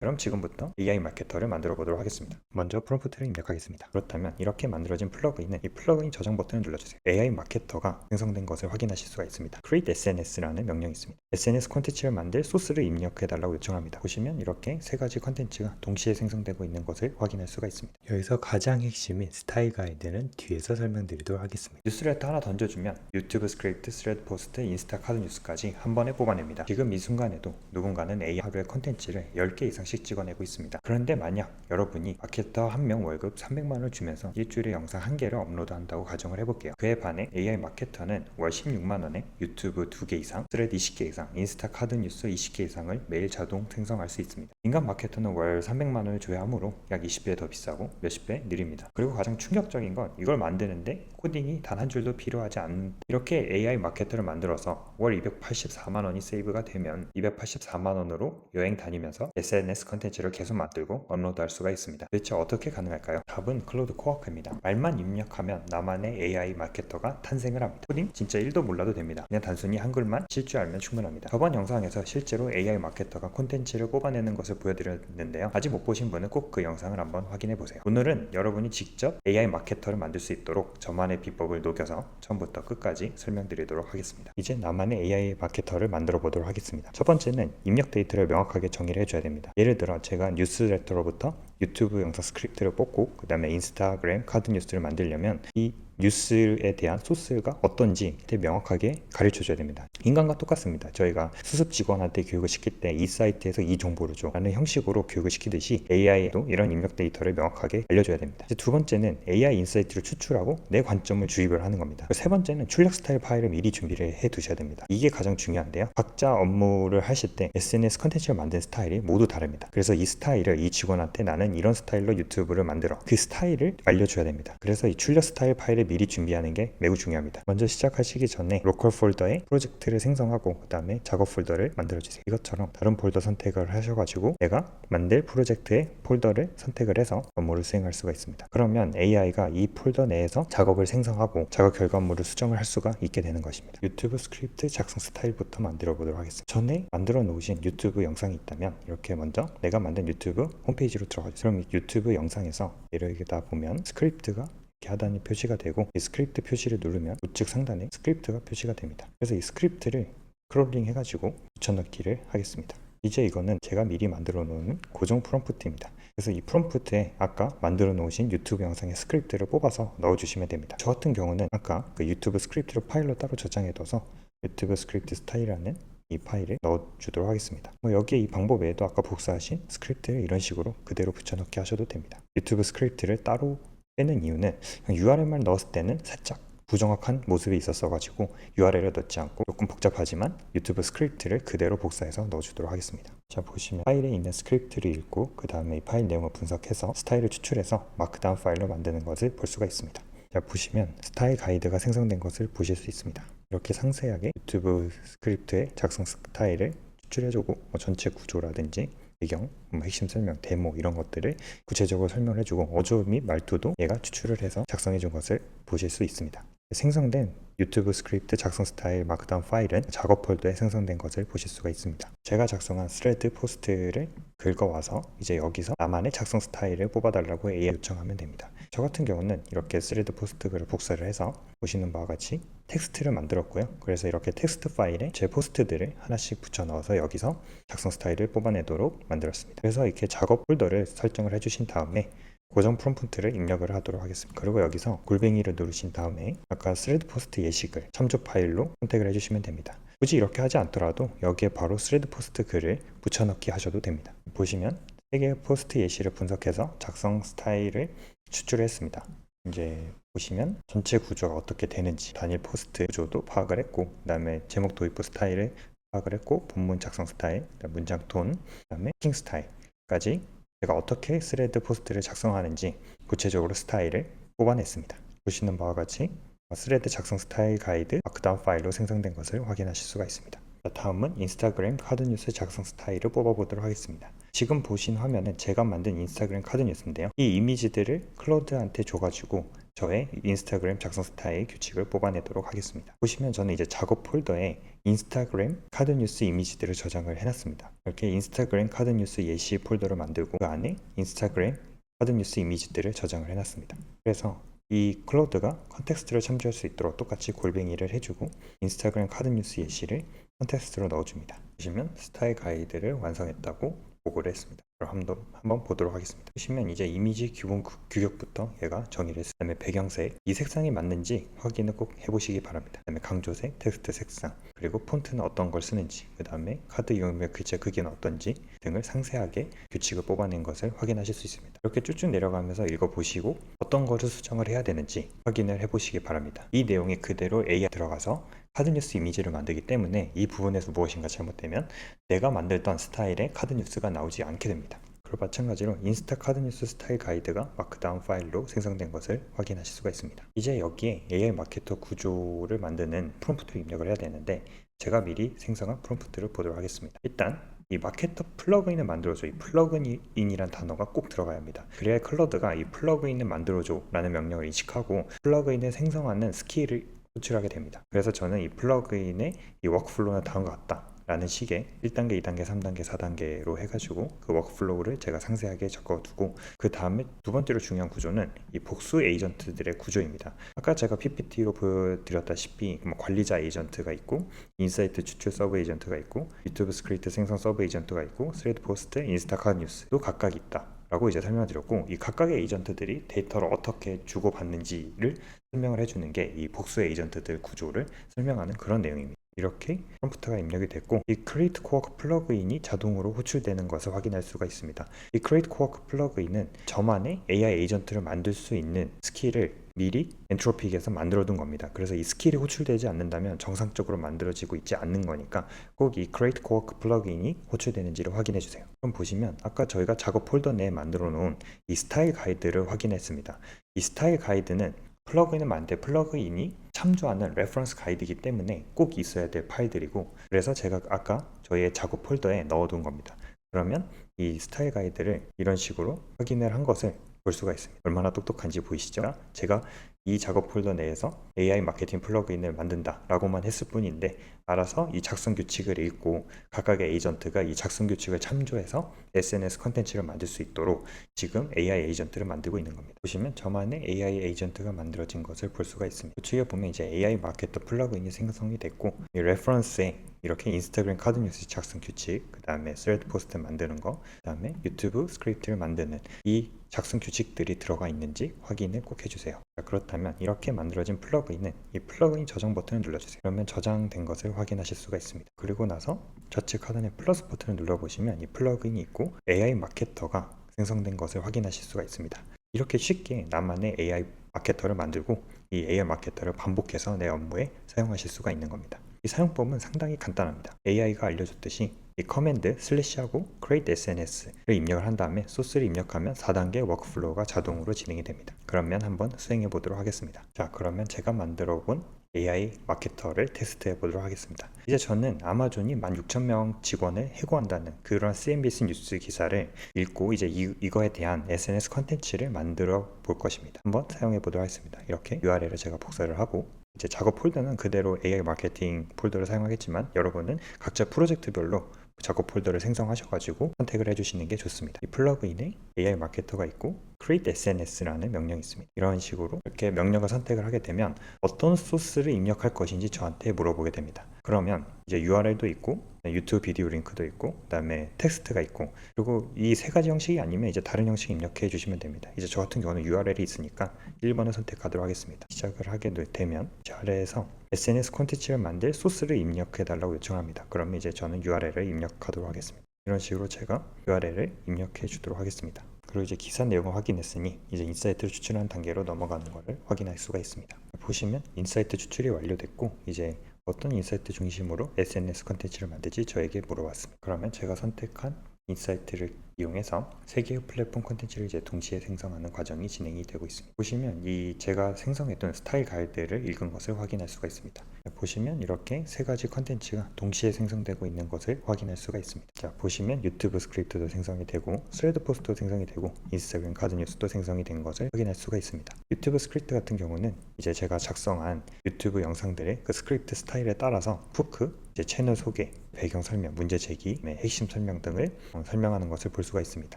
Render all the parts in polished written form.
그럼 지금부터 AI 마케터를 만들어 보도록 하겠습니다. 먼저 프롬프트를 입력하겠습니다. 그렇다면 이렇게 만들어진 플러그인은 이 플러그인 저장 버튼을 눌러주세요. AI 마케터가 생성된 것을 확인하실 수가 있습니다. create SNS라는 명령이 있습니다. SNS 콘텐츠를 만들 소스를 입력해달라고 요청합니다. 보시면 이렇게 세 가지 콘텐츠가 동시에 생성되고 있는 것을 확인할 수가 있습니다. 여기서 가장 핵심인 스타일 가이드는 뒤에서 설명드리도록 하겠습니다. 뉴스레터 하나 던져주면 유튜브 스크립트, 스레드 포스트, 인스타 카드 뉴스까지 한 번에 뽑아냅니다. 지금 이 순간에도 누군가는 AI 하루에 콘텐츠를 10개 이상씩 찍어내고 있습니다. 그런데 만약 여러분이 마케터 한 명 월급 300만 원을 주면서 일주일에 영상 한 개를 업로드한다고 가정을 해볼게요. 그에 반해 AI 마케터는 월 16만 원에 유튜브 2개 이상, 스레드 20개 이상, 인스타 카드 뉴스 20개 이상을 매일 자동 생성할 수 있습니다. 인간 마케터는 월 300만 원을 줘야 하므로 약 20배 더 비싸고 몇십 배 느립니다. 그리고 가장 충격적인 건 이걸 만드는데 코딩이 단 한 줄도 필요하지 않는, 이렇게 AI 마케터를 만들어서 월 284만 원이 세이브가 되면 284만 원으로 여행 다니면서 SNS 컨텐츠를 계속 만들고 업로드할 수가 있습니다. 대체 어떻게 가능할까요? 답은 클로드 코워크입니다. 말만 입력하면 나만의 AI 마케터가 탄생을 합니다. 코딩 진짜 1도 몰라도 됩니다. 그냥 단순히 한글만 칠 줄 알면 충분합니다. 저번 영상에서 실제로 AI 마케터가 콘텐츠를 뽑아내는 것을 보여드렸는데요. 아직 못 보신 분은 꼭 그 영상을 한번 확인해 보세요. 오늘은 여러분이 직접 AI 마케터를 만들 수 있도록 저만의 비법을 녹여서 처음부터 끝까지 설명드리도록 하겠습니다. 이제 나만의 AI 마케터를 만들어 보도록 하겠습니다. 첫 번째는 입력 데이터를 명확하게 정의를 해줘야 됩니다. 예를 들어 제가 뉴스레터로부터 유튜브 영상 스크립트를 뽑고 그 다음에 인스타그램 카드 뉴스를 만들려면 이 뉴스에 대한 소스가 어떤지 명확하게 가르쳐줘야 됩니다. 인간과 똑같습니다. 저희가 수습 직원한테 교육을 시킬 때 이 사이트에서 이 정보를 줘 라는 형식으로 교육을 시키듯이 AI에도 이런 입력 데이터를 명확하게 알려줘야 됩니다. 이제 두 번째는 AI 인사이트를 추출하고 내 관점을 주입을 하는 겁니다. 세 번째는 출력 스타일 파일을 미리 준비를 해 두셔야 됩니다. 이게 가장 중요한데요. 각자 업무를 하실 때 SNS 컨텐츠를 만든 스타일이 모두 다릅니다. 그래서 이 스타일을 이 직원한테 나는 이런 스타일로 유튜브를 만들어, 그 스타일을 알려줘야 됩니다. 그래서 이 출력 스타일 파일을 미리 준비하는 게 매우 중요합니다. 먼저 시작하시기 전에 로컬 폴더에 프로젝트를 생성하고 그 다음에 작업 폴더를 만들어주세요. 이것처럼 다른 폴더 선택을 하셔가지고 내가 만들 프로젝트의 폴더를 선택을 해서 업무를 수행할 수가 있습니다. 그러면 AI가 이 폴더 내에서 작업을 생성하고 작업 결과물을 수정을 할 수가 있게 되는 것입니다. 유튜브 스크립트 작성 스타일부터 만들어 보도록 하겠습니다. 전에 만들어 놓으신 유튜브 영상이 있다면 이렇게 먼저 내가 만든 유튜브 홈페이지로 들어가 주세요. 그럼 유튜브 영상에서 내려다 보면 스크립트가 이렇게 하단에 표시가 되고, 이 스크립트 표시를 누르면 우측 상단에 스크립트가 표시가 됩니다. 그래서 이 스크립트를 크롤링 해가지고 붙여넣기를 하겠습니다. 이제 이거는 제가 미리 만들어 놓은 고정 프롬프트입니다. 그래서 이 프롬프트에 아까 만들어 놓으신 유튜브 영상의 스크립트를 뽑아서 넣어주시면 됩니다. 저 같은 경우는 아까 그 유튜브 스크립트를 파일로 따로 저장해 둬서 유튜브 스크립트 스타일이라는 이 파일을 넣어주도록 하겠습니다. 여기에 이 방법 외에도 아까 복사하신 스크립트를 이런 식으로 그대로 붙여넣기 하셔도 됩니다. 유튜브 스크립트를 따로 빼는 이유는 URL만 넣었을 때는 살짝 부정확한 모습이 있었어가지고 URL을 넣지 않고 조금 복잡하지만 유튜브 스크립트를 그대로 복사해서 넣어주도록 하겠습니다. 자, 보시면 파일에 있는 스크립트를 읽고 그 다음에 이 파일 내용을 분석해서 스타일을 추출해서 마크다운 파일로 만드는 것을 볼 수가 있습니다. 자, 보시면 스타일 가이드가 생성된 것을 보실 수 있습니다. 이렇게 상세하게 유튜브 스크립트의 작성 스타일을 추출해주고 전체 구조라든지 배경, 핵심 설명, 데모 이런 것들을 구체적으로 설명을 해주고 어조 및 말투도 얘가 추출을 해서 작성해준 것을 보실 수 있습니다. 생성된 유튜브 스크립트 작성 스타일 마크다운 파일은 작업 폴더에 생성된 것을 보실 수가 있습니다. 제가 작성한 스레드 포스트를 긁어와서 이제 여기서 나만의 작성 스타일을 뽑아달라고 AI 요청하면 됩니다. 저 같은 경우는 이렇게 스레드 포스트를 복사를 해서 보시는 바와 같이 텍스트를 만들었고요. 그래서 이렇게 텍스트 파일에 제 포스트들을 하나씩 붙여 넣어서 여기서 작성 스타일을 뽑아내도록 만들었습니다. 그래서 이렇게 작업 폴더를 설정을 해주신 다음에 고정 프롬프트를 입력을 하도록 하겠습니다. 그리고 여기서 골뱅이를 누르신 다음에 아까 스레드 포스트 예식을 참조 파일로 선택을 해주시면 됩니다. 굳이 이렇게 하지 않더라도 여기에 바로 스레드 포스트 글을 붙여넣기 하셔도 됩니다. 보시면 3개의 포스트 예시를 분석해서 작성 스타일을 추출했습니다. 이제 보시면 전체 구조가 어떻게 되는지 단일 포스트 구조도 파악을 했고, 그 다음에 제목 도입부 스타일을 파악을 했고, 본문 작성 스타일, 문장 톤, 그 다음에 해킹 스타일까지 제가 어떻게 스레드 포스트를 작성하는지 구체적으로 스타일을 뽑아냈습니다. 보시는 바와 같이 스레드 작성 스타일 가이드 마크다운 파일로 생성된 것을 확인하실 수가 있습니다. 다음은 인스타그램 카드 뉴스 작성 스타일을 뽑아보도록 하겠습니다. 지금 보신 화면은 제가 만든 인스타그램 카드 뉴스인데요. 이 이미지들을 클로드한테 줘가지고 저의 인스타그램 작성 스타일 규칙을 뽑아내도록 하겠습니다. 보시면 저는 이제 작업 폴더에 인스타그램 카드 뉴스 이미지들을 저장을 해놨습니다. 이렇게 인스타그램 카드 뉴스 예시 폴더를 만들고 그 안에 인스타그램 카드 뉴스 이미지들을 저장을 해놨습니다. 그래서 이 클로드가 컨텍스트를 참조할 수 있도록 똑같이 골뱅이를 해주고 인스타그램 카드 뉴스 예시를 컨텍스트로 넣어줍니다. 보시면 스타일 가이드를 완성했다고 보고를 했습니다. 그럼 한번 보도록 하겠습니다. 보시면 이제 이미지 기본 규격부터 얘가 정의를 했어요. 그다음에 배경색, 이 색상이 맞는지 확인을 꼭 해보시기 바랍니다. 그다음에 강조색, 텍스트 색상, 그리고 폰트는 어떤 걸 쓰는지, 그 다음에 카드 이용료 글자 크기는 어떤지 등을 상세하게 규칙을 뽑아낸 것을 확인하실 수 있습니다. 이렇게 쭉쭉 내려가면서 읽어보시고 어떤 것을 수정을 해야 되는지 확인을 해보시기 바랍니다. 이 내용이 그대로 AI 들어가서 카드뉴스 이미지를 만들기 때문에 이 부분에서 무엇인가 잘못되면 내가 만들던 스타일의 카드뉴스가 나오지 않게 됩니다. 그리고 마찬가지로 인스타 카드뉴스 스타일 가이드가 마크다운 파일로 생성된 것을 확인하실 수가 있습니다. 이제 여기에 AI 마케터 구조를 만드는 프롬프트를 입력을 해야 되는데 제가 미리 생성한 프롬프트를 보도록 하겠습니다. 일단 이 마케터 플러그인을 만들어줘, 이 플러그인이란 단어가 꼭 들어가야 합니다. 그래야 클로드가 이 플러그인을 만들어줘 라는 명령을 인식하고 플러그인을 생성하는 스킬을 호출하게 됩니다. 그래서 저는 이 플러그인의 이 워크플로우는 다음과 같다 라는 식의 1단계, 2단계, 3단계, 4단계로 해가지고 그 워크플로우를 제가 상세하게 적어두고 그 다음에 두 번째로 중요한 구조는 이 복수 에이전트들의 구조입니다. 아까 제가 PPT로 보여드렸다시피 관리자 에이전트가 있고 인사이트 추출 서브 에이전트가 있고 유튜브 스크립트 생성 서브 에이전트가 있고 스레드 포스트, 인스타카드 뉴스도 각각 있다 라고 이제 설명을 드렸고 이 각각의 에이전트들이 데이터를 어떻게 주고받는지를 설명을 해주는 게 이 복수 에이전트들 구조를 설명하는 그런 내용입니다. 이렇게 프롬프트가 입력이 됐고 이 Create Quark 플러그인이 자동으로 호출되는 것을 확인할 수가 있습니다. 이 Create Quark 플러그인은 저만의 AI 에이전트를 만들 수 있는 스킬을 미리 엔트로픽에서 만들어둔 겁니다. 그래서 이 스킬이 호출되지 않는다면 정상적으로 만들어지고 있지 않는 거니까 꼭 이 Create Quark 플러그인이 호출되는지를 확인해 주세요. 그럼 보시면 아까 저희가 작업 폴더 내에 만들어 놓은 이 스타일 가이드를 확인했습니다. 이 스타일 가이드는 플러그인을 만들 때 플러그인이 참조하는 레퍼런스 가이드이기 때문에 꼭 있어야 될 파일들이고 그래서 제가 아까 저희의 작업 폴더에 넣어둔 겁니다. 그러면 이 스타일 가이드를 이런 식으로 확인을 한 것을 볼 수가 있습니다. 얼마나 똑똑한지 보이시죠? 제가 이 작업 폴더 내에서 AI 마케팅 플러그인을 만든다 라고만 했을 뿐인데 알아서 이 작성 규칙을 읽고 각각의 에이전트가 이 작성 규칙을 참조해서 SNS 컨텐츠를 만들 수 있도록 지금 AI 에이전트를 만들고 있는 겁니다. 보시면 저만의 AI 에이전트가 만들어진 것을 볼 수가 있습니다. 우측에 보면 이제 AI 마케터 플러그인이 생성이 됐고 이 레퍼런스에 이렇게 인스타그램 카드 뉴스 작성 규칙, 그 다음에 스레드 포스트 만드는 거, 그 다음에 유튜브 스크립트를 만드는 이 작성 규칙들이 들어가 있는지 확인을 꼭 해주세요. 자, 그렇다면 이렇게 만들어진 플러그인은 이 플러그인 저장 버튼을 눌러주세요. 그러면 저장된 것을 확인하실 수가 있습니다. 그리고 나서 좌측 하단에 플러스 버튼을 눌러보시면 이 플러그인이 있고 AI 마케터가 생성된 것을 확인하실 수가 있습니다. 이렇게 쉽게 나만의 AI 마케터를 만들고 이 AI 마케터를 반복해서 내 업무에 사용하실 수가 있는 겁니다. 이 사용법은 상당히 간단합니다. AI가 알려줬듯이 이 커맨드 슬래시하고 create SNS를 입력을 한 다음에 소스를 입력하면 4단계 워크플로우가 자동으로 진행이 됩니다. 그러면 한번 수행해 보도록 하겠습니다. 자, 그러면 제가 만들어 본 AI 마케터를 테스트해 보도록 하겠습니다. 이제 저는 아마존이 16,000명 직원을 해고한다는 그런 CNBC 뉴스 기사를 읽고 이제 이거에 대한 SNS 컨텐츠를 만들어 볼 것입니다. 한번 사용해 보도록 하겠습니다. 이렇게 URL을 제가 복사를 하고 이제 작업 폴더는 그대로 AI 마케팅 폴더를 사용하겠지만 여러분은 각자 프로젝트별로 작업 폴더를 생성하셔가지고 선택을 해주시는 게 좋습니다. 이 플러그인에 AI 마케터가 있고 create SNS라는 명령이 있습니다. 이런 식으로 이렇게 명령을 선택을 하게 되면 어떤 소스를 입력할 것인지 저한테 물어보게 됩니다. 그러면 이제 URL도 있고 유튜브 비디오 링크도 있고 그 다음에 텍스트가 있고 그리고 이 세 가지 형식이 아니면 이제 다른 형식 입력해 주시면 됩니다. 이제 저 같은 경우는 URL이 있으니까 1번을 선택하도록 하겠습니다. 시작을 하게 되면 아래에서 SNS 콘텐츠를 만들 소스를 입력해 달라고 요청합니다. 그러면 이제 저는 URL을 입력하도록 하겠습니다. 이런 식으로 제가 URL을 입력해 주도록 하겠습니다. 그리고 이제 기사 내용을 확인했으니 이제 인사이트를 추출하는 단계로 넘어가는 것을 확인할 수가 있습니다. 보시면 인사이트 추출이 완료됐고 이제 어떤 인사이트 중심으로 SNS 컨텐츠를 만들지 저에게 물어봤습니다. 그러면 제가 선택한 인사이트를 이용해서 3개의 플랫폼 콘텐츠를 이제 동시에 생성하는 과정이 진행이 되고 있습니다. 보시면 이 제가 생성했던 스타일 가이드를 읽은 것을 확인할 수가 있습니다. 보시면 이렇게 3가지 콘텐츠가 동시에 생성되고 있는 것을 확인할 수가 있습니다. 자, 보시면 유튜브 스크립트도 생성이 되고 스레드 포스트도 생성이 되고 인스타그램 카드 뉴스도 생성이 된 것을 확인할 수가 있습니다. 유튜브 스크립트 같은 경우는 이제 제가 작성한 유튜브 영상들의 그 스크립트 스타일에 따라서 후크, 이제 채널 소개, 배경 설명, 문제 제기, 핵심 설명 등을 설명하는 것을 볼 수가 있습니다.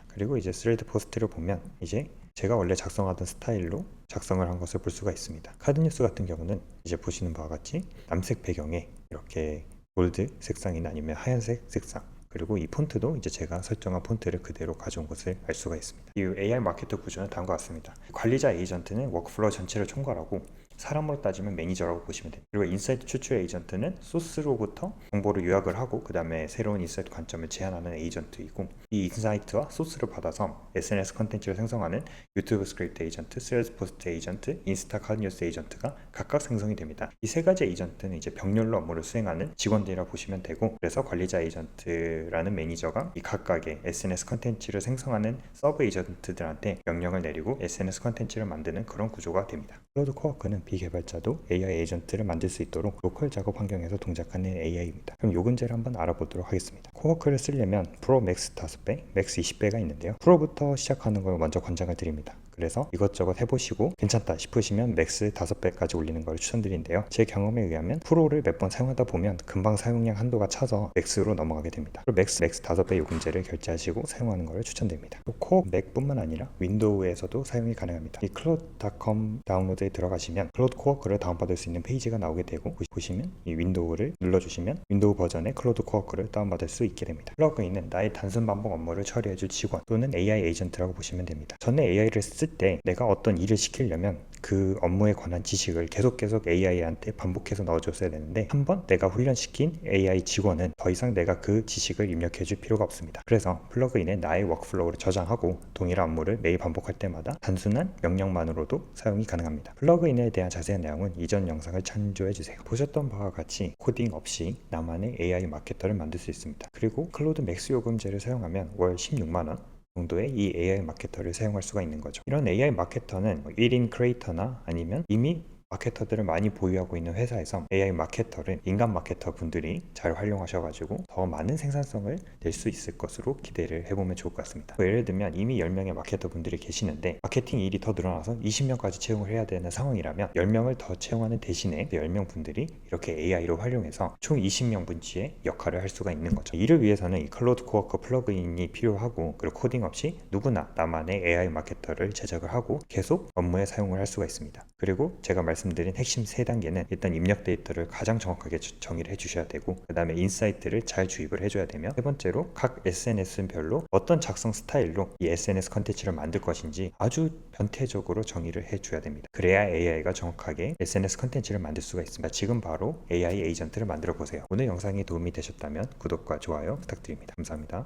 그리고 이제 스레드 포스트를 보면 이제 제가 원래 작성하던 스타일로 작성을 한 것을 볼 수가 있습니다. 카드뉴스 같은 경우는 이제 보시는 바와 같이 남색 배경에 이렇게 골드 색상이나 아니면 하얀색 색상, 그리고 이 폰트도 이제 제가 설정한 폰트를 그대로 가져온 것을 알 수가 있습니다. 이 AI 마케터 구조는 다음과 같습니다. 관리자 에이전트는 워크플로우 전체를 총괄하고 사람으로 따지면 매니저라고 보시면 됩니다. 그리고 인사이트 추출 에이전트는 소스로부터 정보를 요약을 하고 그 다음에 새로운 인사이트 관점을 제안하는 에이전트이고, 이 인사이트와 소스를 받아서 SNS 컨텐츠를 생성하는 유튜브 스크립트 에이전트, 세일즈 포스트 에이전트, 인스타 카드뉴스 에이전트가 각각 생성이 됩니다. 이 세 가지 에이전트는 이제 병렬로 업무를 수행하는 직원들이라 보시면 되고, 그래서 관리자 에이전트라는 매니저가 이 각각의 SNS 컨텐츠를 생성하는 서브 에이전트들한테 명령을 내리고 SNS 컨텐츠를 만드는 그런 구조가 됩니다. 클로드 코워크는 비개발자도 AI 에이전트를 만들 수 있도록 로컬 작업 환경에서 동작하는 AI입니다. 그럼 요근제를 한번 알아보도록 하겠습니다. 코워크를 쓰려면 프로 맥스 5배, 맥스 20배가 있는데요. 프로부터 시작하는 걸 먼저 권장을 드립니다. 그래서 이것저것 해보시고 괜찮다 싶으시면 맥스 5배까지 올리는 걸 추천드리는데요. 제 경험에 의하면 프로를 몇 번 사용하다 보면 금방 사용량 한도가 차서 맥스로 넘어가게 됩니다. 그리고 맥스 5배 요금제를 결제하시고 사용하는 걸 추천드립니다. 또 코어 맥뿐만 아니라 윈도우에서도 사용이 가능합니다. 이 클로드.com 다운로드에 들어가시면 클로드 코워크를 다운받을 수 있는 페이지가 나오게 되고, 보시면 이 윈도우를 눌러주시면 윈도우 버전의 클로드 코워크를 다운받을 수 있게 됩니다. 플러그인은 나의 단순 반복 업무를 처리해줄 직원 또는 AI 에이전트라고 보시면 됩니다. 전에 AI를 쓸 때 내가 어떤 일을 시키려면 그 업무에 관한 지식을 계속 AI한테 반복해서 넣어줬어야 되는데, 한번 내가 훈련시킨 AI 직원은 더 이상 내가 그 지식을 입력해줄 필요가 없습니다. 그래서 플러그인에 나의 워크플로우를 저장하고 동일한 업무를 매일 반복할 때마다 단순한 명령만으로도 사용이 가능합니다. 플러그인에 대한 자세한 내용은 이전 영상을 참조해주세요. 보셨던 바와 같이 코딩 없이 나만의 AI 마케터를 만들 수 있습니다. 그리고 클로드 맥스 요금제를 사용하면 월 16만원 정도의 이 AI 마케터를 사용할 수가 있는 거죠. 이런 AI 마케터는 1인 크리에이터나 아니면 이미 마케터들을 많이 보유하고 있는 회사에서 AI 마케터를 인간 마케터 분들이 잘 활용하셔가지고 더 많은 생산성을 낼 수 있을 것으로 기대를 해보면 좋을 것 같습니다. 예를 들면 이미 10명의 마케터 분들이 계시는데 마케팅 일이 더 늘어나서 20명까지 채용을 해야 되는 상황이라면 10명을 더 채용하는 대신에 그 10명 분들이 이렇게 AI로 활용해서 총 20명 분치의 역할을 할 수가 있는 거죠. 이를 위해서는 이 클로드 코워커 플러그인이 필요하고, 그리고 코딩 없이 누구나 나만의 AI 마케터를 제작을 하고 계속 업무에 사용을 할 수가 있습니다. 그리고 제가 말씀드린 핵심 3단계는 일단 입력 데이터를 가장 정확하게 정의를 해주셔야 되고, 그 다음에 인사이트를 잘 주입을 해줘야 되며, 세 번째로 각 SNS별로 어떤 작성 스타일로 이 SNS 컨텐츠를 만들 것인지 아주 변태적으로 정의를 해줘야 됩니다. 그래야 AI가 정확하게 SNS 컨텐츠를 만들 수가 있습니다. 지금 바로 AI 에이전트를 만들어 보세요. 오늘 영상이 도움이 되셨다면 구독과 좋아요 부탁드립니다. 감사합니다.